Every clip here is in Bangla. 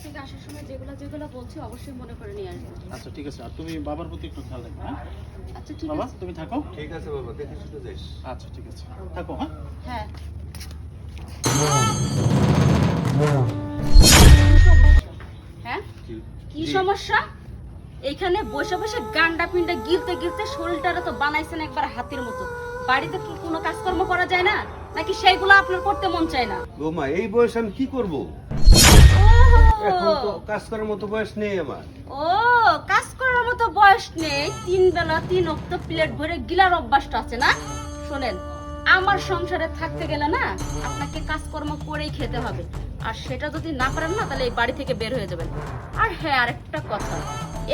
থেকে আসার সময় যেগুলো বলছি অবশ্যই মনে করে নিয়ে আসবেন। আচ্ছা ঠিক আছে, আর তুমি বাবার প্রতি একটু খেয়াল রাখবে। হ্যাঁ আচ্ছা ঠিক বাবা, আছে। তুমি থাকো। ঠিক আছে বাবা, দেখে শুনে যাস। আচ্ছা ঠিক আছে, থাকো। হ্যাঁ হ্যাঁ হ্যাঁ, কি সমস্যা? এইখানে বসে বসে গান্ডা পিন্ডা গিলতে গিলতে শরীরটারে তো বানাইছেন একবার হাতির মতো। বাড়িতে কি কোনো কাজকর্ম করা যায় না, নাকি সেইগুলো আপনার করতে মন চায় না? বৌমা, এই বয়স আমি কি করব? এখন তো ওহো, কাজ করার মতো বয়স নেই আমার। ও কাজ করার মতো বয়স নেই, 3 বেলা 3 ওয়াক্ত প্লেট ভরে গিলার অভ্যাসটা আছে না? শোনেন, আমার সংসারে থাকতে গেলে না আপনাকে কাজকর্ম করেই খেতে হবে, আর সেটা যদি না পারেন না তাহলে এই বাড়ি থেকে বের হয়ে যাবেন। আর হ্যাঁ, আরেকটা কথা,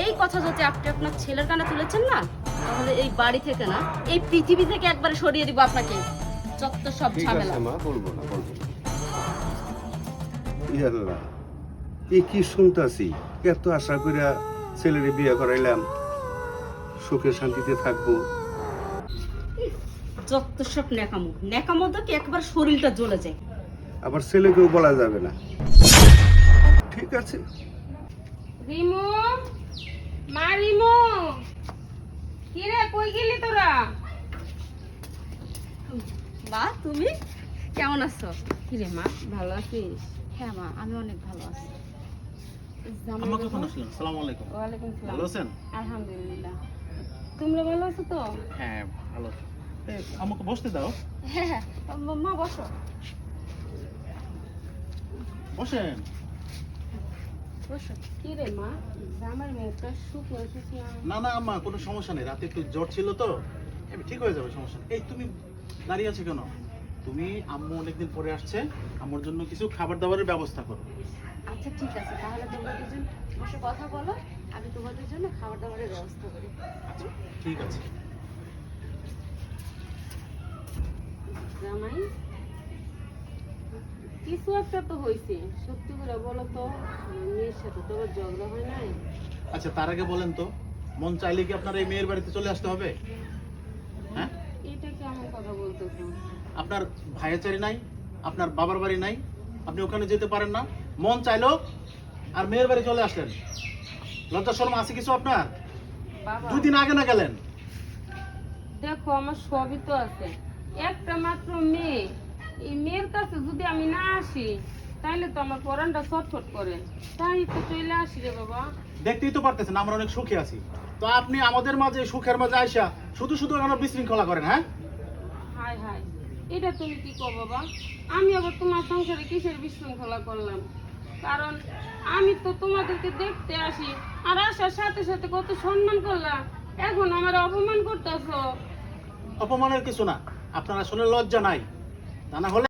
এই কথা যদি আপনি আপনার ছেলের কানে তুলেছেন না, তাহলে এই বাড়ি থেকে না, এই পৃথিবী থেকে একবারে সরিয়ে দিব আপনাকে। যত সব ঠিক ঝামেলা। আছে মা, বলবো না। ই আল্লাহ, এ কি শুনতাছি? এত আশা করে ছেলেরে বিয়ে করাইলাম, সুখে শান্তিতে থাকবো। যত সব ন্যাকামো ন্যাকামো দেখে একবার শরীরটা জ্বলে যায়। আবার ছেলেকেও বলা যাবে না। ঠিক আছে। রিমু, মা রিমু, কি রে, কই গেলি তোরা? মা, তুমি কেমন আছো? কি রে মা, ভালো আছিস? হ্যাঁ মা, আমি অনেক ভালো আছি। আম্মা কখন আসলেন? আসসালামু আলাইকুম। ওয়ালাইকুম সালাম। ভালো আছেন? আলহামদুলিল্লাহ। তোমরা ভালো আছো তো? হ্যাঁ ভালো আছি। আমাকে বসতে দাও। হ্যাঁ হ্যাঁ, মা বসো। বসেন। বসো। কি রে মা, আমার মুখটা শুকনো শুকনো। না না আম্মা, কোনো সমস্যা নেই, রাতে একটু জ্বর ছিল তো, ঠিক হয়ে যাবে, সমস্যা নেই। এই তুমি দাঁড়িয়ে আছো কেন? তুমি, আম্মু অনেকদিন পরে আসছে, আম্মুর জন্য কিছু খাবার দাবারের ব্যবস্থা করো। আচ্ছা ঠিক আছে, তাহলে তোমরা দুজন বসে কথা বলো, আমি তোমাদের জন্য খাবার দাবারের ব্যবস্থা করি। আচ্ছা ঠিক আছে। জামাই, কিছু একটা তো হয়েছে, সত্যি করে বলো তো। মেয়ের সাথে তো আবার ঝগড়া হয় নাই? আচ্ছা তার আগে বলেন তো, মন চাইলে কি আপনার এই মেয়ের বাড়িতে চলে আসতে হবে? হ্যাঁ, এটা কেমন কথা বলতেছো? আপনার ভাইয়াচারি নাই, আপনার বাবার বাড়ি নাই, আপনি ওখানে যেতে পারেন না, মন চাইলো আর মেয়ের বাড়ি চলে আসলেন। লজ্জা শরম আছে কিছু আপনার? বাবা 2 দিন আগে না গেলেন? দেখো, আমার সবই তো আছে, একটা মাত্র মেয়ে। এই মেয়ের কাছে যদি আমি না আসি তাহলে তো আমার পরানটা ছটফট করে। তাই তো চলে আসি রে বাবা। দেখতেই তো পারতেছেন আমরা অনেক সুখে আছি, তো আপনি আমাদের মাঝে সুখের মাঝে আইসা শুধু শুধু কেন বিশৃঙ্খলা করেন? হ্যাঁ, হাই হাই, এটা তুমি কি কো বাবা? আমি আবার তোমার সংসারে কিসের বিশৃঙ্খলা করলাম? কারণ আমি তো তোমাদেরকে দেখতে আসি, আর আসার সাথে সাথে কত সম্মান করলাম, এখন আমার অপমান করতেছো। অপমানের কিছু না, আপনার আসলে লজ্জা নাই, তা না হলে